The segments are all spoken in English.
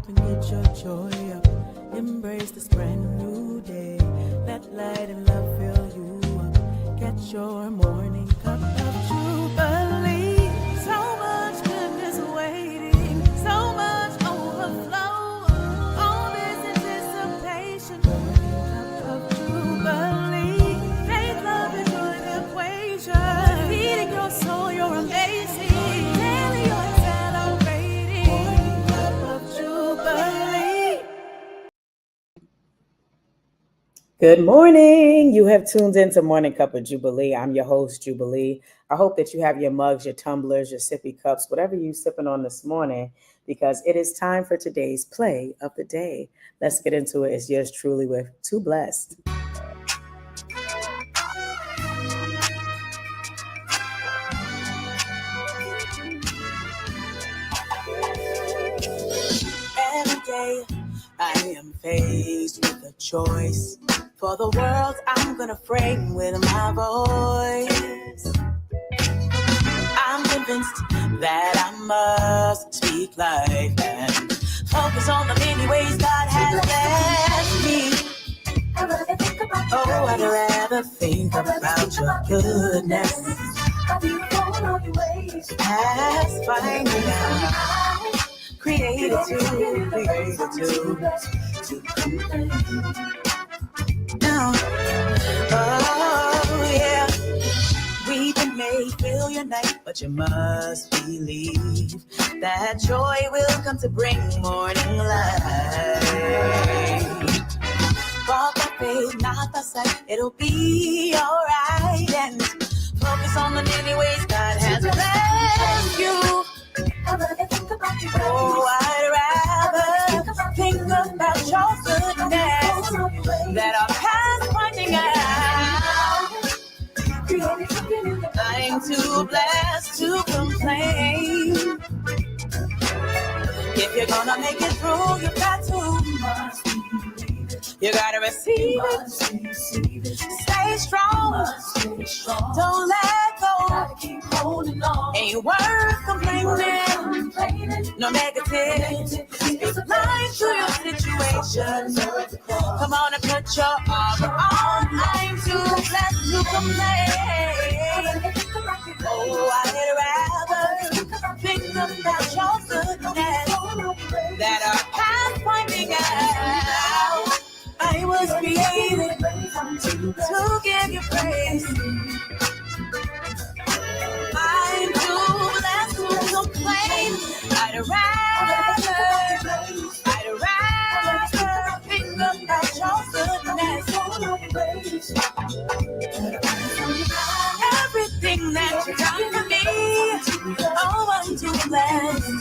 and get your joy up. Embrace this brand new day. Let light and love fill you up. Get your morning cup of Jubilee. So much goodness waiting, so much overflow. All this anticipation. Morning cup of Jubilee. Faith, love, and joy, the equation. Feeding your soul, you're amazing. Daily you're celebrating. Morning cup of Jubilee. Good morning. You have tuned into Morning Cup of Jubilee. I'm your host, Jubilee. I hope that you have your mugs, your tumblers, your sippy cups, whatever you're sipping on this morning, because it is time for today's play of the day. Let's get into it. It's yours truly with Too Blessed. Every day I am faced with a choice. For the world I'm gonna frame with my voice. I'm convinced that I must speak life and focus on the many ways God has blessed me. Oh, I'd rather think about your goodness as finding out. Created to now. Oh yeah, we've been made feel your night, but you must believe that joy will come to bring morning light. Walk by faith, not by sight. It'll be alright, and focus on the many ways God has blessed you. Oh, I'd rather think about your goodness that our past finding out. I'm too blessed to complain. If you're gonna make it through, you got to. You gotta receive it. Stay strong. Don't let go. Keep holding on. Ain't worth complaining. No negative. It's life to your situation. Come on and put your armor on. I'm too blessed to complain. Oh, I'd rather think about your goodness that our past pointing out. I was created to give you praise. I'm too blessed to complain. I'd rather think about your goodness. Everything that you've done for me, oh, I'm too blessed.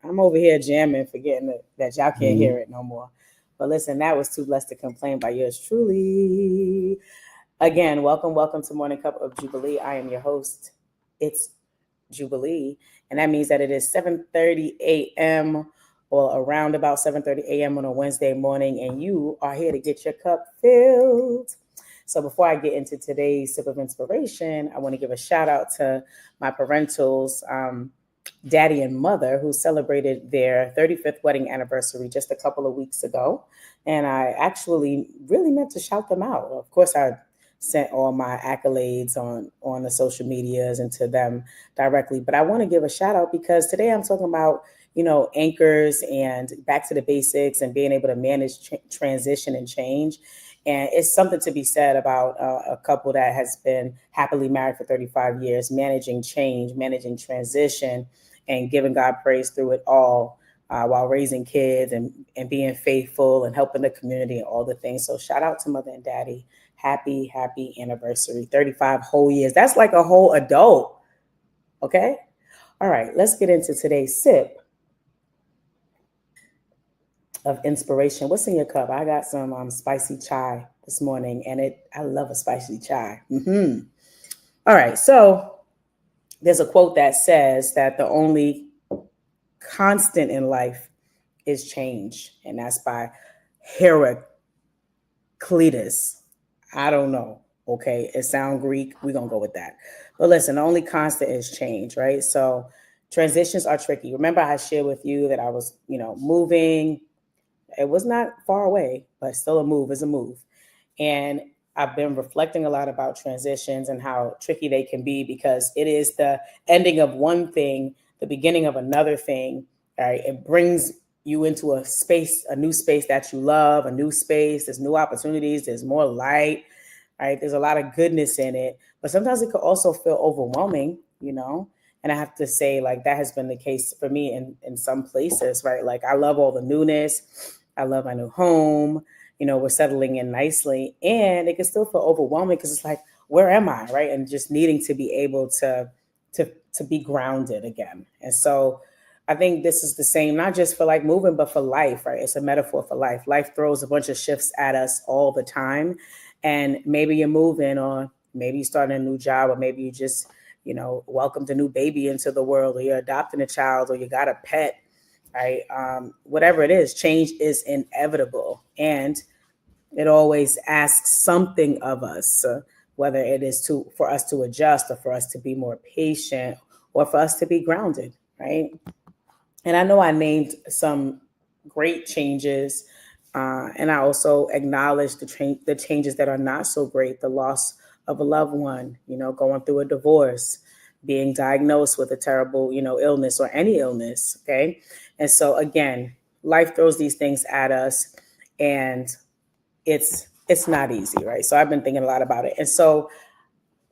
I'm over here jamming, forgetting that y'all can't hear it no more. But listen, that was Too Blessed to Complain by yours truly. Again, welcome to Morning Cup of Jubilee. I am your host. It's Jubilee, and that means that it is 7:30 a.m. or around about 7:30 a.m. on a Wednesday morning, and you are here to get your cup filled. So before I get into today's sip of inspiration, I want to give a shout out to my parentals, daddy and mother, who celebrated their 35th wedding anniversary just a couple of weeks ago. And I actually really meant to shout them out. Of course, I sent all my accolades on the social medias and to them directly. But I want to give a shout out because today I'm talking about, anchors and back to the basics and being able to manage transition and change. And it's something to be said about a couple that has been happily married for 35 years, managing change, managing transition, and giving God praise through it all while raising kids and being faithful and helping the community and all the things. So shout out to mother and daddy. Happy anniversary. 35 whole years. That's like a whole adult. Okay? All right, let's get into today's sip of inspiration. What's in your cup? I got some spicy chai this morning, and I love a spicy chai. All right, so there's a quote that says that the only constant in life is change, and that's by Heraclitus. I don't know. Okay, it sounds Greek. We're gonna go with that. But listen, the only constant is change, right? So transitions are tricky. Remember, I shared with you that I was, moving. It was not far away, but still a move is a move. And I've been reflecting a lot about transitions and how tricky they can be because it is the ending of one thing, the beginning of another thing. Right? It brings you into a space, a new space that you love, a new space. There's new opportunities. There's more light. Right? There's a lot of goodness in it, but sometimes it could also feel overwhelming. And I have to say, like, that has been the case for me in some places, right? Like, I love all the newness. I love my new home. We're settling in nicely, and it can still feel overwhelming because it's like, where am I, right? And just needing to be able to be grounded again. And so I think this is the same, not just for like moving, but for life, right? It's a metaphor for life. Life throws a bunch of shifts at us all the time. And maybe you're moving, or maybe you're starting a new job, or maybe you just, welcomed a new baby into the world, or you're adopting a child, or you got a pet, right? Whatever it is, change is inevitable. And it always asks something of us, whether it is for us to adjust, or for us to be more patient, or for us to be grounded, right? And I know I named some great changes, and I also acknowledge the changes that are not so great: the loss of a loved one, going through a divorce, being diagnosed with a terrible, illness, or any illness. Okay, and so again, life throws these things at us, and it's not easy, right? So I've been thinking a lot about it. And so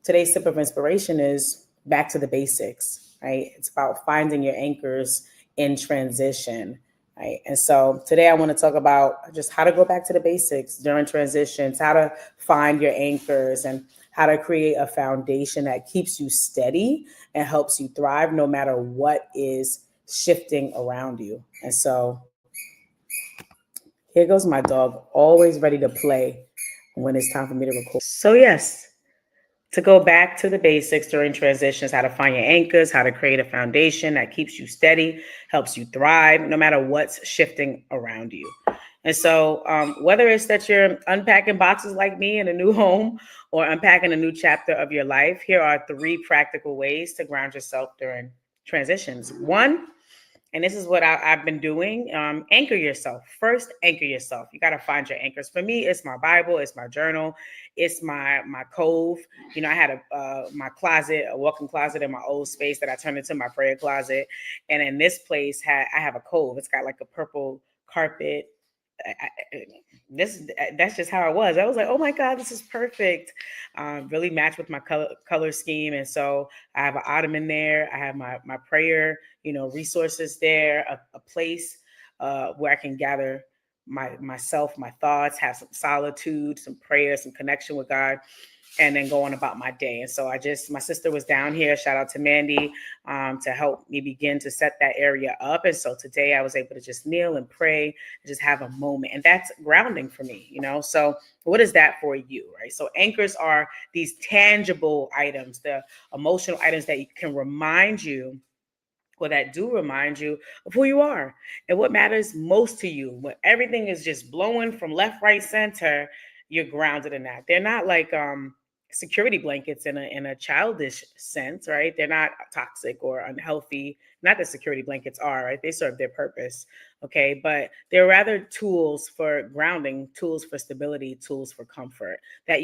today's sip of inspiration is back to the basics, right? It's about finding your anchors in transition, right? And so today I want to talk about just how to go back to the basics during transitions, how to find your anchors, and how to create a foundation that keeps you steady and helps you thrive no matter what is shifting around you. And so here goes my dog, always ready to play when it's time for me to record. So, yes, to go back to the basics during transitions, how to find your anchors, how to create a foundation that keeps you steady, helps you thrive no matter what's shifting around you. And so, whether it's that you're unpacking boxes like me in a new home, or unpacking a new chapter of your life, here are 3 practical ways to ground yourself during transitions. One, and this is what I've been doing. Anchor yourself. First, anchor yourself. You got to find your anchors. For me, it's my Bible, it's my journal, it's my cove. I had my closet, a walk-in closet in my old space that I turned into my prayer closet. And in this place, I have a cove. It's got like a purple carpet. That's just how it was. I was like, oh my God, this is perfect. Really matched with my color scheme. And so I have an ottoman there. I have my prayer, resources there, a place where I can gather myself, my thoughts, have some solitude, some prayer, some connection with God, and then go on about my day. And so my sister was down here, shout out to Mandy, to help me begin to set that area up. And so today I was able to just kneel and pray and just have a moment. And that's grounding for me, So what is that for you, right? So anchors are these tangible items, the emotional items that can remind you, or that do remind you of who you are and what matters most to you. When everything is just blowing from left, right, center, you're grounded in that. They're not like security blankets in a childish sense, right? They're not toxic or unhealthy. Not that security blankets are, right? They serve their purpose, okay? But they're rather tools for grounding, tools for stability, tools for comfort that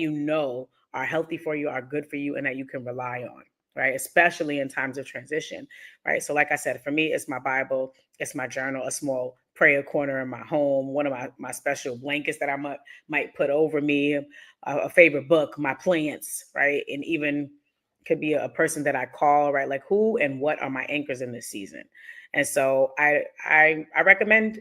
are healthy for you, are good for you, and that you can rely on, right? Especially in times of transition, right? So like I said, for me, it's my Bible, it's my journal, a small prayer corner in my home, one of my special blankets that I might put over me, a favorite book, my plants, right? And even could be a person that I call, right? Like, who and what are my anchors in this season? And so I recommend,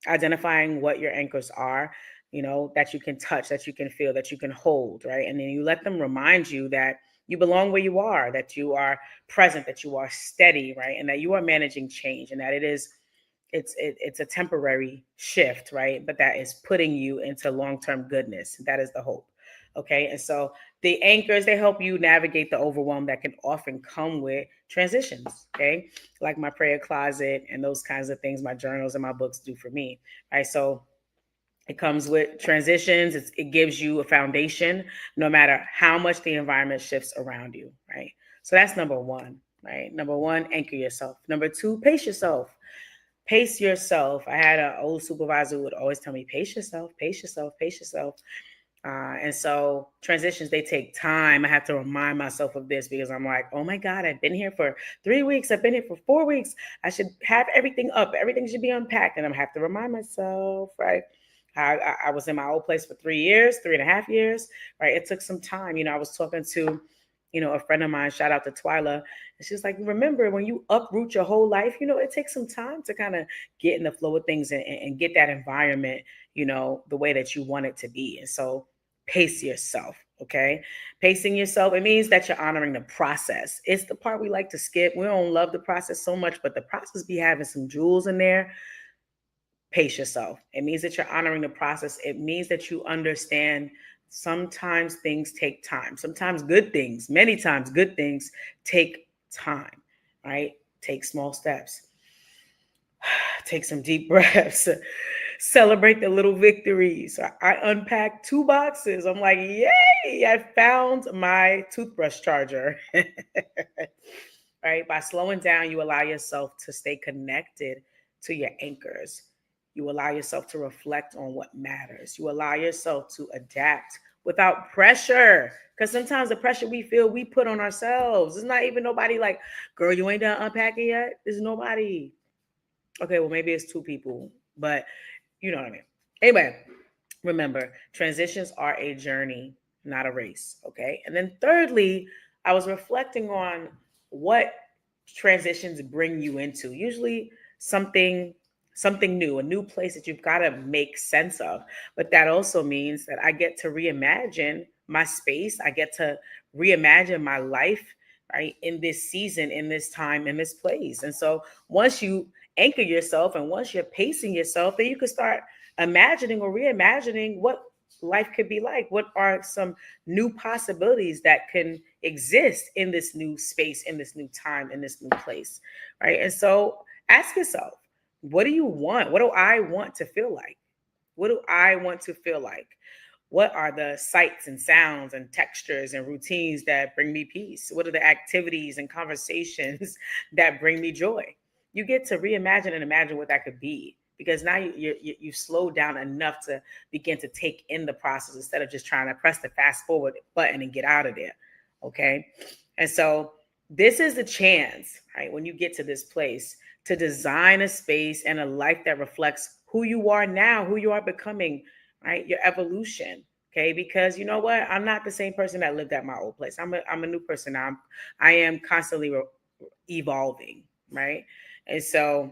identifying what your anchors are, that you can touch, that you can feel, that you can hold, right? And then you let them remind you that you belong where you are, that you are present, that you are steady, right? And that you are managing change, and that it's a temporary shift, right? But that is putting you into long-term goodness. That is the hope. Okay. And so the anchors, they help you navigate the overwhelm that can often come with transitions. Okay. Like my prayer closet and those kinds of things, my journals and my books do for me. Right. So It comes with transitions. It gives you a foundation no matter how much the environment shifts around you, right? So that's number one, right? Number one, anchor yourself. Number two, pace yourself. Pace yourself. I had an old supervisor who would always tell me, pace yourself, pace yourself, pace yourself. And so transitions, they take time. I have to remind myself of this because I'm like, oh my God, I've been here for 3 weeks. I've been here for 4 weeks. I should have everything up. Everything should be unpacked. And I'm have to remind myself, right? I was in my old place for 3 years, 3.5 years, right? It took some time. I was talking to, a friend of mine, shout out to Twyla. And she's like, remember when you uproot your whole life, it takes some time to kind of get in the flow of things and get that environment, the way that you want it to be. And so pace yourself. Okay. Pacing yourself, it means that you're honoring the process. It's the part we like to skip. We don't love the process so much, but the process be having some jewels in there. Pace yourself. It means that you're honoring the process. It means that you understand sometimes things take time. Sometimes good things, many times good things take time, right? Take small steps. Take some deep breaths. Celebrate the little victories. I unpacked 2 boxes. I'm like, yay, I found my toothbrush charger. Right? By slowing down, you allow yourself to stay connected to your anchors. You allow yourself to reflect on what matters. You allow yourself to adapt without pressure. Because sometimes the pressure we feel, we put on ourselves. It's not even nobody like, girl, you ain't done unpacking yet. There's nobody. Okay, well, maybe it's 2 people, but you know what I mean. Anyway, remember, transitions are a journey, not a race. Okay. And then thirdly, I was reflecting on what transitions bring you into. Usually something new, a new place that you've got to make sense of. But that also means that I get to reimagine my space. I get to reimagine my life, right, in this season, in this time, in this place. And so once you anchor yourself and once you're pacing yourself, then you can start imagining or reimagining what life could be like. What are some new possibilities that can exist in this new space, in this new time, in this new place, right? And so ask yourself, what do you want? What do I want to feel like? What do I want to feel like? What are the sights and sounds and textures and routines that bring me peace? What are the activities and conversations that bring me joy? You get to reimagine and imagine what that could be because now you slow down enough to begin to take in the process instead of just trying to press the fast forward button and get out of there. Okay. And so this is the chance, right? When you get to this place to design a space and a life that reflects who you are now, who you are becoming, right? Your evolution. Okay. Because you know what? I'm not the same person that lived at my old place. I'm a new person now. I am constantly evolving. Right. And so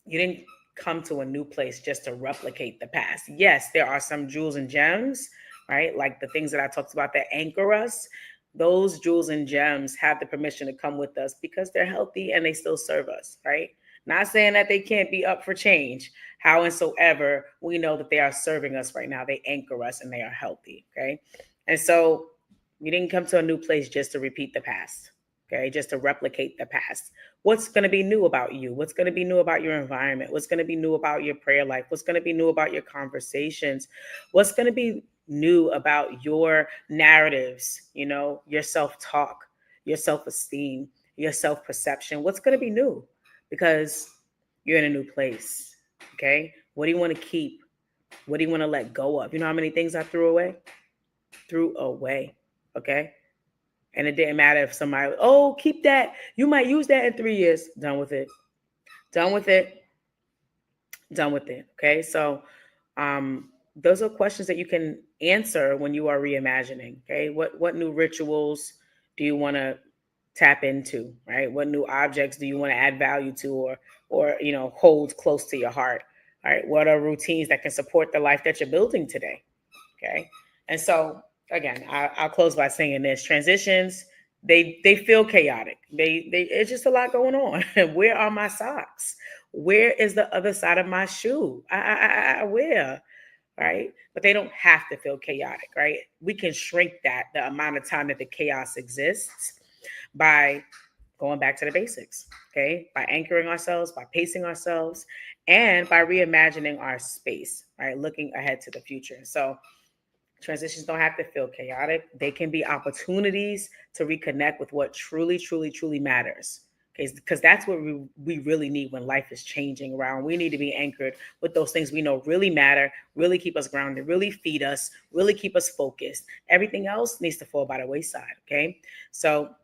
you didn't come to a new place just to replicate the past. Yes, there are some jewels and gems, right? Like the things that I talked about that anchor us. Those jewels and gems have the permission to come with us because they're healthy and they still serve us, right? Not saying that they can't be up for change. Howsoever, we know that they are serving us right now. They anchor us and they are healthy, okay? And so you didn't come to a new place just to repeat the past, okay? Just to replicate the past. What's going to be new about you? What's going to be new about your environment? What's going to be new about your prayer life? What's going to be new about your conversations? What's going to be new about your narratives, your self-talk, your self-esteem, your self-perception? What's going to be new? Because you're in a new place, okay? What do you want to keep? What do you want to let go of? You know how many things I threw away? Okay? And it didn't matter if somebody, oh, keep that. You might use that in 3 years. Done with it. Done with it. Done with it. Okay. So those are questions that you can answer when you are reimagining. Okay. What new rituals do you want to tap into? Right? What new objects do you want to add value to or hold close to your heart? All right. What are routines that can support the life that you're building today? Okay. And so again, I'll close by saying this: transitions, they feel chaotic. They it's just a lot going on. Where are my socks? Where is the other side of my shoe? I where? Right? But they don't have to feel chaotic, right? We can shrink the amount of time that the chaos exists by going back to the basics, okay? By anchoring ourselves, by pacing ourselves, and by reimagining our space, right? Looking ahead to the future. So transitions don't have to feel chaotic. They can be opportunities to reconnect with what truly, truly, truly matters. Okay, because that's what we really need when life is changing around. We need to be anchored with those things we know really matter, really keep us grounded, really feed us, really keep us focused. Everything else needs to fall by the wayside, okay? So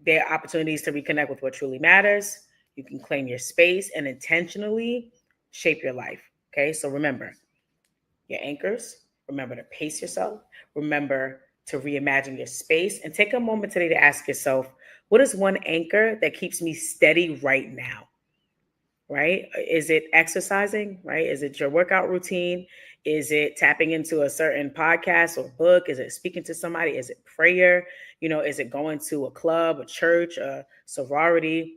there are opportunities to reconnect with what truly matters. You can claim your space and intentionally shape your life, okay? So remember, your anchors. Remember to pace yourself. Remember to reimagine your space. And take a moment today to ask yourself, what is one anchor that keeps me steady right now? Right? Is it exercising? Right? Is it your workout routine? Is it tapping into a certain podcast or book? Is it speaking to somebody? Is it prayer? Is it going to a club, a church, a sorority?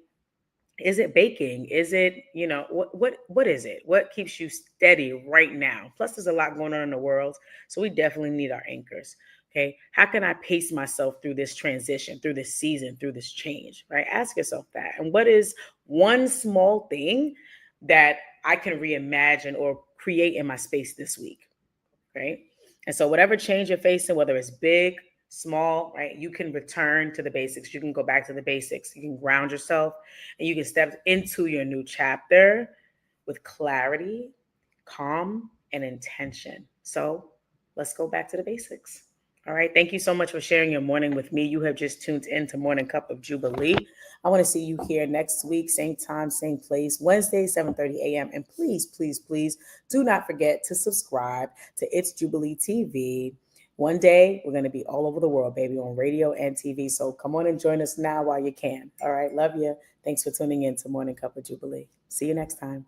Is it baking? Is it, what is it? What keeps you steady right now? Plus, there's a lot going on in the world. So we definitely need our anchors. Okay. How can I pace myself through this transition, through this season, through this change? Right? Ask yourself that. And what is one small thing that I can reimagine or create in my space this week? Right. And so whatever change you're facing, whether it's big, small, right, you can return to the basics. You can go back to the basics. You can ground yourself and you can step into your new chapter with clarity, calm, and intention. So let's go back to the basics. All right. Thank you so much for sharing your morning with me. You have just tuned in to Morning Cup of Jubilee. I want to see you here next week, same time, same place, Wednesday, 7:30 a.m. And please, please, please do not forget to subscribe to It's Jubilee TV. One day, we're going to be all over the world, baby, on radio and TV. So come on and join us now while you can. All right. Love you. Thanks for tuning in to Morning Cup of Jubilee. See you next time.